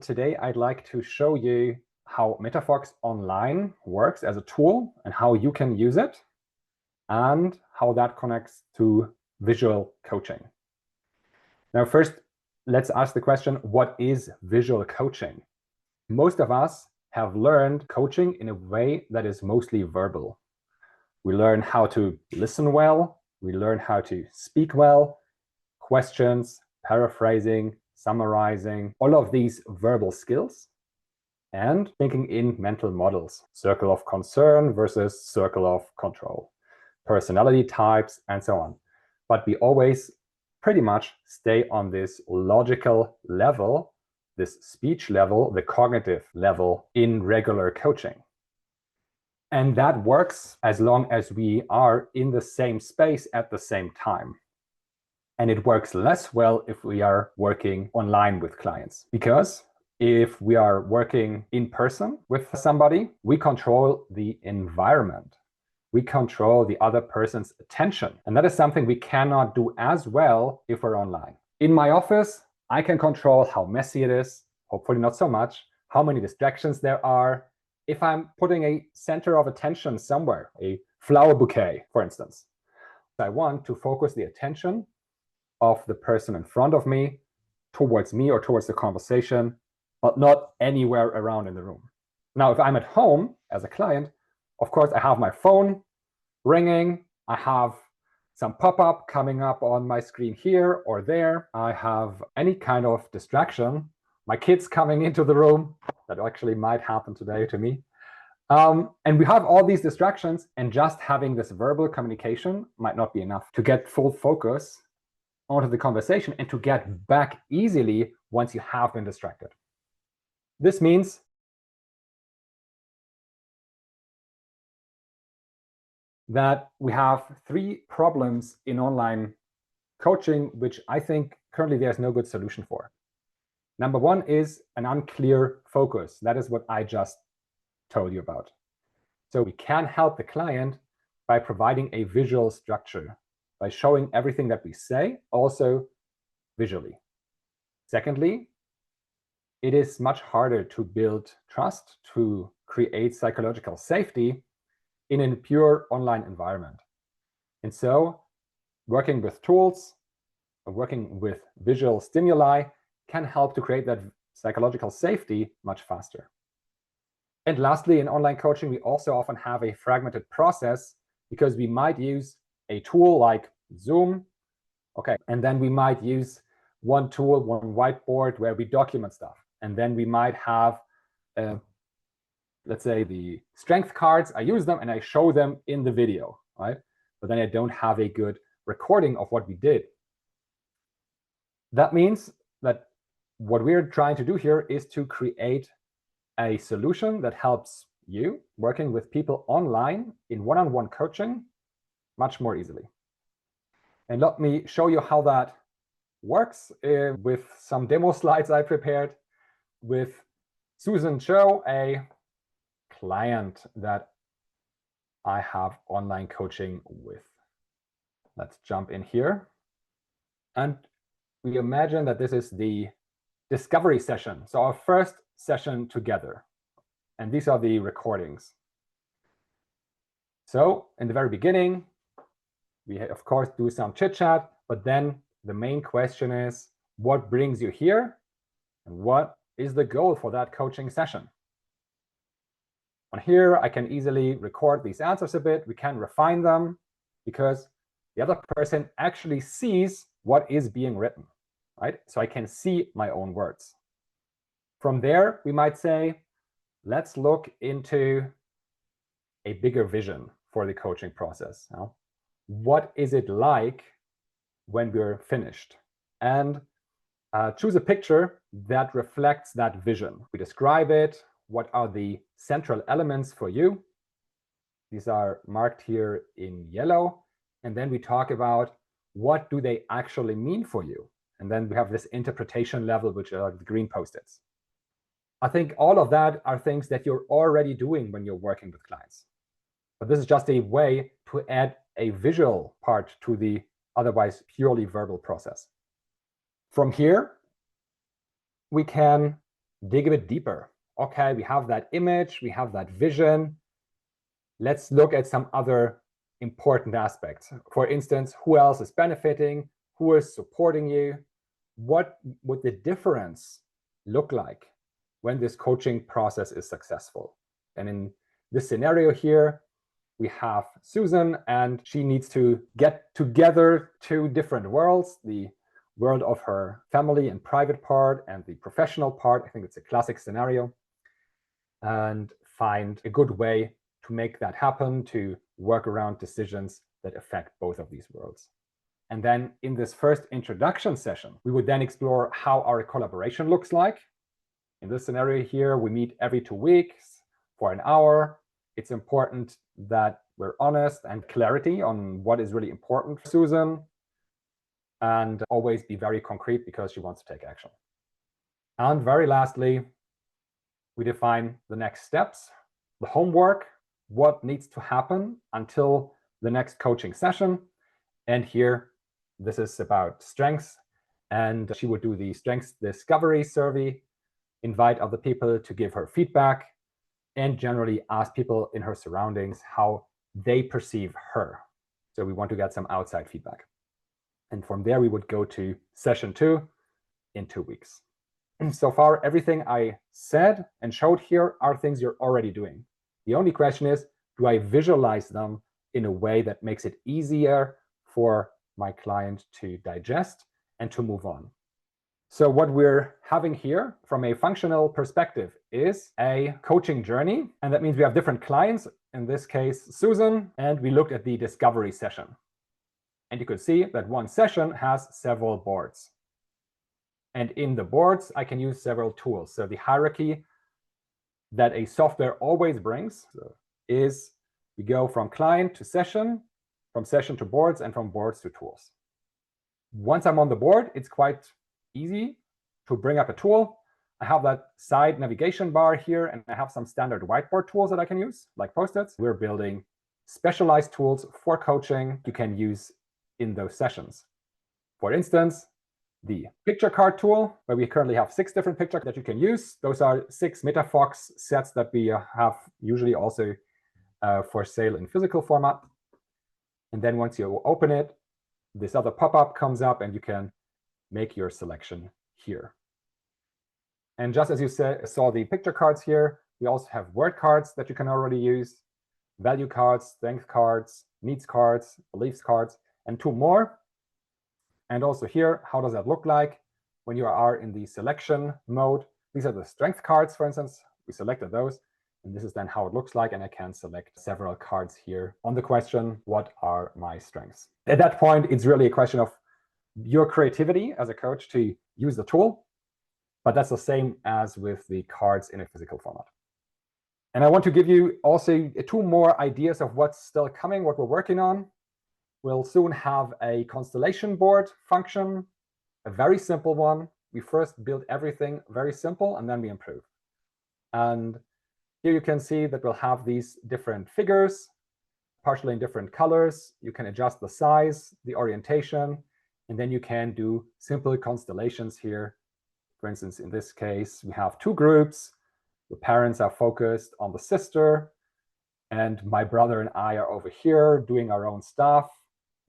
Today, I'd like to show you how metaFox Online works as a tool and how you can use it and how that connects to visual coaching. Now, first, let's ask the question, what is visual coaching? Most of us have learned coaching in a way that is mostly verbal. We learn how to listen well, we learn how to speak well, questions, paraphrasing, summarizing, all of these verbal skills, and thinking in mental models, circle of concern versus circle of control, personality types, and so on. But we always pretty much stay on this logical level, this speech level, the cognitive level in regular coaching. And that works as long as we are in the same space at the same time. And it works less well if we are working online with clients, because if we are working in person with somebody, we control the environment. We control the other person's attention. And that is something we cannot do as well if we're online. In my office, I can control how messy it is, hopefully not so much, how many distractions there are. If I'm putting a center of attention somewhere, a flower bouquet, for instance, I want to focus the attention of the person in front of me towards me or towards the conversation, but not anywhere around in the room. Now, if I'm at home as a client, of course, I have my phone ringing. I have some pop-up coming up on my screen here or there. I have any kind of distraction. My kids coming into the room. That actually might happen today to me. And we have all these distractions, and just having this verbal communication might not be enough to get full focus onto the conversation and to get back easily once you have been distracted. This means that we have three problems in online coaching, which I think currently there's no good solution for. Number one is an unclear focus. That is what I just told you about. So we can help the client by providing a visual structure, by showing everything that we say, also visually. Secondly, it is much harder to build trust, to create psychological safety in a pure online environment. And so working with tools, working with visual stimuli can help to create that psychological safety much faster. And lastly, in online coaching, we also often have a fragmented process because we might use a tool like Zoom, okay, and then we might use one tool, one whiteboard where we document stuff. And then we might have, let's say, the strength cards. I use them and I show them in the video, right? But then I don't have a good recording of what we did. That means that what we're trying to do here is to create a solution that helps you working with people online in one-on-one coaching much more easily. And let me show you how that works with some demo slides I prepared with Susan Cho, a client that I have online coaching with. Let's jump in here. And we imagine that this is the discovery session. So our first session together. And these are the recordings. So in the very beginning, we of course do some chit chat, but then the main question is, what brings you here? And what is the goal for that coaching session? On here, I can easily record these answers a bit. We can refine them because the other person actually sees what is being written, right? So I can see my own words. From there, we might say, let's look into a bigger vision for the coaching process. Now, what is it like when we're finished? And choose a picture that reflects that vision. We describe it. What are the central elements for you? These are marked here in yellow. And then we talk about what do they actually mean for you? And then we have this interpretation level, which are the green Post-its. I think all of that are things that you're already doing when you're working with clients. But this is just a way to add a visual part to the otherwise purely verbal process. From here, we can dig a bit deeper. Okay, we have that image, we have that vision. Let's look at some other important aspects. For instance, who else is benefiting? Who is supporting you? What would the difference look like when this coaching process is successful? And in this scenario here, we have Susan, and she needs to get together two different worlds, the world of her family and private part and the professional part. I think it's a classic scenario, and find a good way to make that happen, to work around decisions that affect both of these worlds. And then in this first introduction session, we would then explore how our collaboration looks like. In this scenario here, we meet every 2 weeks for an hour. It's important that we're honest and clarity on what is really important for Susan, and always be very concrete because she wants to take action. And very lastly, we define the next steps, the homework, what needs to happen until the next coaching session. And here, this is about strengths. And she would do the strengths discovery survey, invite other people to give her feedback, and generally ask people in her surroundings how they perceive her. So we want to get some outside feedback. And from there, we would go to session 2 in 2 weeks. So far, everything I said and showed here are things you're already doing. The only question is, do I visualize them in a way that makes it easier for my client to digest and to move on? So what we're having here from a functional perspective is a coaching journey. And that means we have different clients, in this case, Susan, and we looked at the discovery session. And you could see that one session has several boards. And in the boards, I can use several tools. So the hierarchy that a software always brings is we go from client to session, from session to boards, and from boards to tools. Once I'm on the board, it's quite easy to bring up a tool. I have that side navigation bar here, and I have some standard whiteboard tools that I can use, like Post-its. We're building specialized tools for coaching you can use in those sessions. For instance, the picture card tool, where we currently have 6 different pictures that you can use. Those are 6 metaFox sets that we have usually also for sale in physical format. And then once you open it, this other pop-up comes up and you can make your selection here. And just as you saw the picture cards here, we also have word cards that you can already use, value cards, strength cards, needs cards, beliefs cards, and 2 more. And also here, how does that look like when you are in the selection mode? These are the strength cards, for instance. We selected those. And this is then how it looks like. And I can select several cards here on the question, what are my strengths? At that point, it's really a question of your creativity as a coach to use the tool. But that's the same as with the cards in a physical format. And I want to give you also 2 more ideas of what's still coming, what we're working on. We'll soon have a constellation board function, a very simple one. We first build everything very simple, and then we improve. And here you can see that we'll have these different figures, partially in different colors. You can adjust the size, the orientation, and then you can do simple constellations here. For instance, in this case, we have 2 groups. The parents are focused on the sister, and my brother and I are over here doing our own stuff,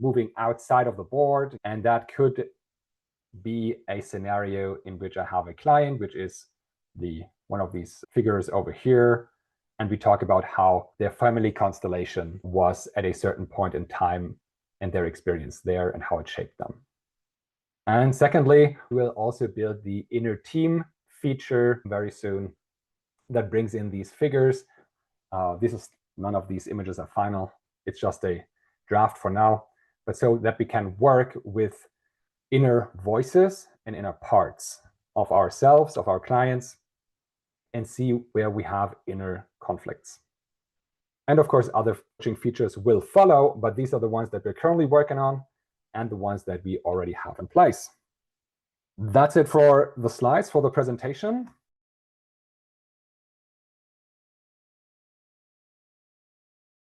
moving outside of the board. And that could be a scenario in which I have a client, which is one of these figures over here. And we talk about how their family constellation was at a certain point in time and their experience there and how it shaped them. And secondly, we'll also build the inner team feature very soon that brings in these figures. None of these images are final. It's just a draft for now. But so that we can work with inner voices and inner parts of ourselves, of our clients, and see where we have inner conflicts. And of course, other coaching features will follow, but these are the ones that we're currently working on and the ones that we already have in place. That's it for the slides for the presentation.